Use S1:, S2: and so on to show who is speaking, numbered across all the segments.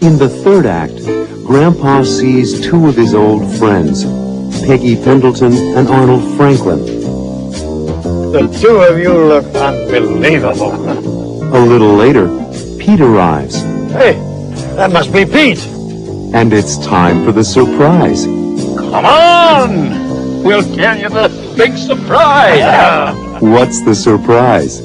S1: In the third act, Grandpa sees two of his old friends, Peggy Pendleton and Arnold Franklin.
S2: The two of you look unbelievable.
S1: A little later, Pete arrives.
S2: Hey, that must be Pete.
S1: And it's time for the surprise.
S3: Come on! We'll tell you the big surprise!
S1: What's the surprise?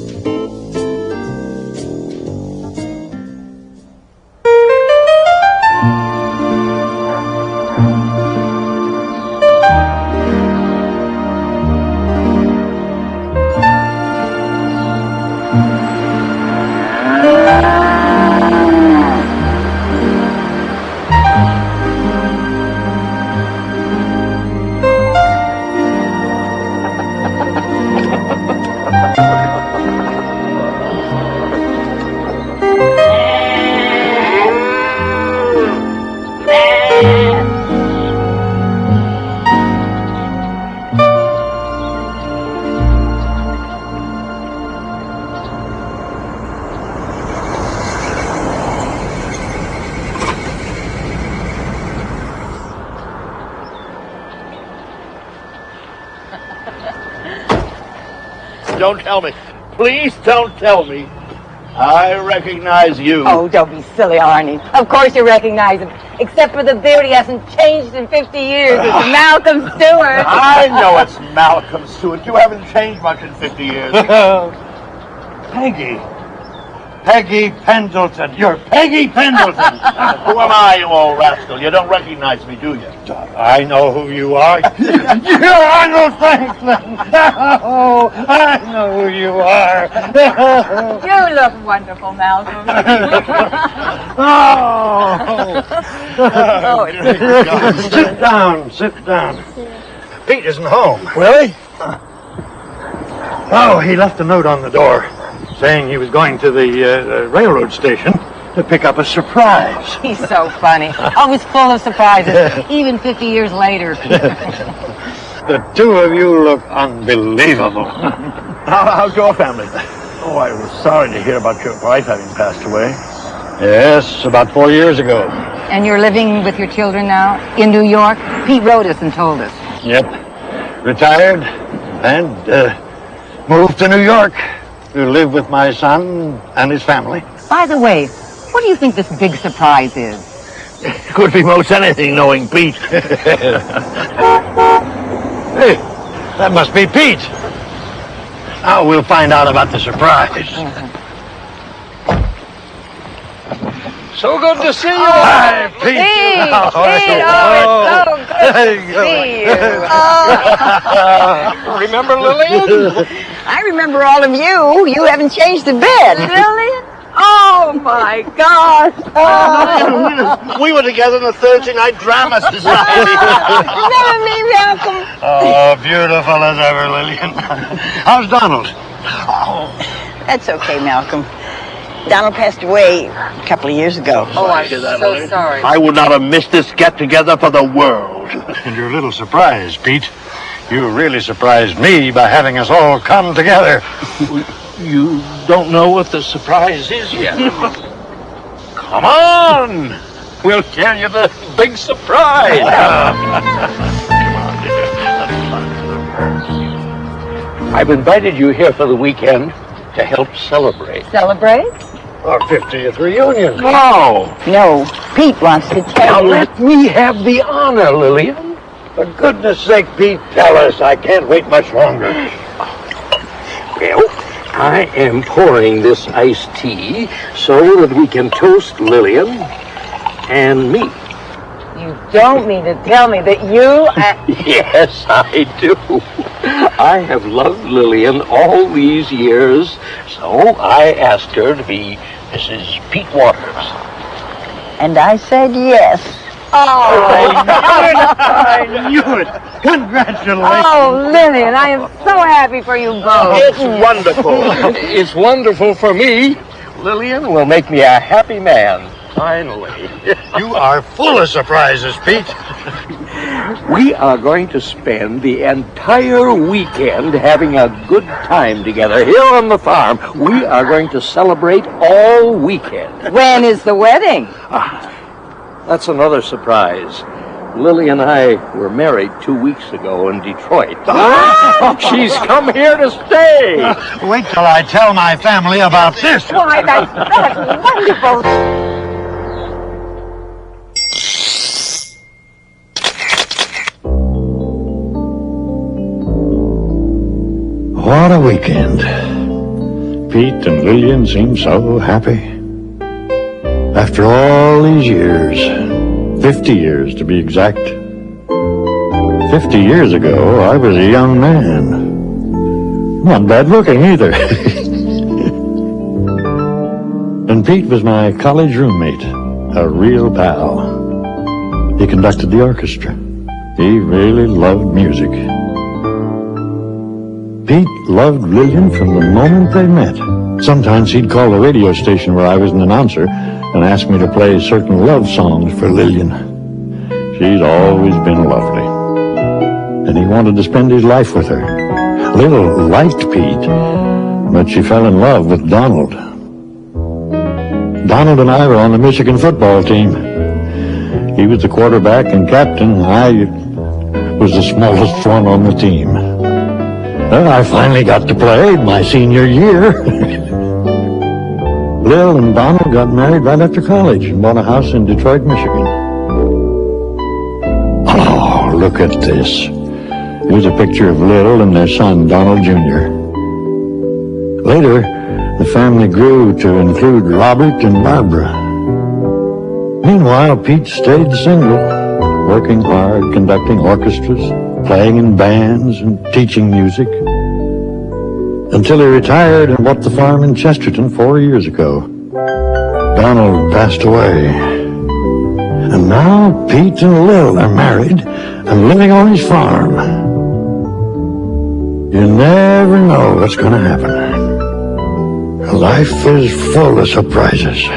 S3: Don't tell me. Please don't tell me. I recognize you.
S4: Oh, don't be silly, Arnie. Of course you recognize him. Except for the beard, he hasn't changed in 50 years. It's Malcolm Stewart.
S3: I know it's Malcolm Stewart. You haven't changed much in 50 years.
S2: Peggy. Peggy Pendleton. You're Peggy Pendleton.
S3: Who am I, you old rascal? You don't recognize me, do you?
S2: I know who you are. You're Arnold Franklin. Oh, I know who you are.
S4: You look wonderful, Malcolm.
S2: Sit down, sit down. Pete isn't home.
S3: Really?
S2: Oh, he left a note on the door saying he was going to the railroad station to pick up a surprise.
S4: He's so funny. Always full of surprises, even 50 years later.
S2: The two of you look unbelievable.
S3: How's your family? Oh, I was sorry to hear about your wife having passed away.
S2: Yes, about 4 years ago.
S4: And you're living with your children now in New York? Pete wrote us and told us.
S2: Yep. Retired and moved to New York to live with my son and his family.
S4: By the way, what do you think this big surprise is?
S3: Could be most anything, knowing Pete.
S2: Hey, that must be Pete. Now we'll find out about the surprise.
S3: So good to see you.
S2: Hi, Pete.
S4: Pete! It's so good to see you. Oh.
S3: Remember Lillian?
S4: I remember all of you. You haven't changed a bit. Lillian? Oh, my gosh. Oh.
S3: We were together in the Thursday night drama society.
S4: Remember me, Malcolm?
S2: Oh, beautiful as ever, Lillian. How's Donald?
S4: Oh, that's okay, Malcolm. Donald passed away a couple of years ago.
S3: Oh, I'm so
S4: sorry.
S3: I would not have missed this get-together for the world.
S2: And your little surprise, Pete. You really surprised me by having us all come together.
S3: You don't know what the surprise is yet. Come on! We'll tell you the big surprise. I've invited you here for the weekend to help celebrate.
S4: Celebrate?
S2: Our 50th reunion.
S4: No, Pete wants to
S3: Now
S4: tell you.
S3: let me have the honor, Lillian.
S2: For goodness sake, Pete, tell us. I can't wait much longer.
S3: Well, I am pouring this iced tea so that we can toast Lillian and me.
S4: You don't mean to tell me that you...
S3: Yes, I do. I have loved Lillian all these years, so I asked her to be Mrs. Pete Waters.
S4: And I said yes.
S2: I knew it. Congratulations.
S4: Oh, Lillian, I am so happy for you both.
S3: It's wonderful. It's wonderful for me. Lillian will make me a happy man, finally.
S2: You are full of surprises, Pete.
S3: We are going to spend the entire weekend having a good time together here on the farm. We are going to celebrate all weekend.
S4: When is the wedding?
S3: That's another surprise. Lily and I were married 2 weeks ago in Detroit. She's come here to stay.
S2: Wait till I tell my family about this.
S4: Why, that's wonderful.
S2: What a weekend. Pete and Lillian seem so happy. After all these years, 50 years to be exact. 50 years ago, I was a young man. Not bad looking either. And Pete was my college roommate, a real pal. He conducted the orchestra. He really loved music. Pete loved Lillian from the moment they met. Sometimes he'd call the radio station where I was an announcer and ask me to play certain love songs for Lillian. She's always been lovely. And he wanted to spend his life with her. Lil liked Pete, but she fell in love with Donald. Donald and I were on the Michigan football team. He was the quarterback and captain. I was the smallest one on the team. Well, I finally got to play my senior year. Lil and Donald got married right after college and bought a house in Detroit, Michigan. Oh, look at this. Here's a picture of Lil and their son, Donald Jr. Later, the family grew to include Robert and Barbara. Meanwhile, Pete stayed single, working hard, conducting orchestras, playing in bands and teaching music, until he retired and bought the farm in Chesterton 4 years ago. Donald passed away. And now Pete and Lil are married and living on his farm. You never know what's going to happen. Life is full of surprises.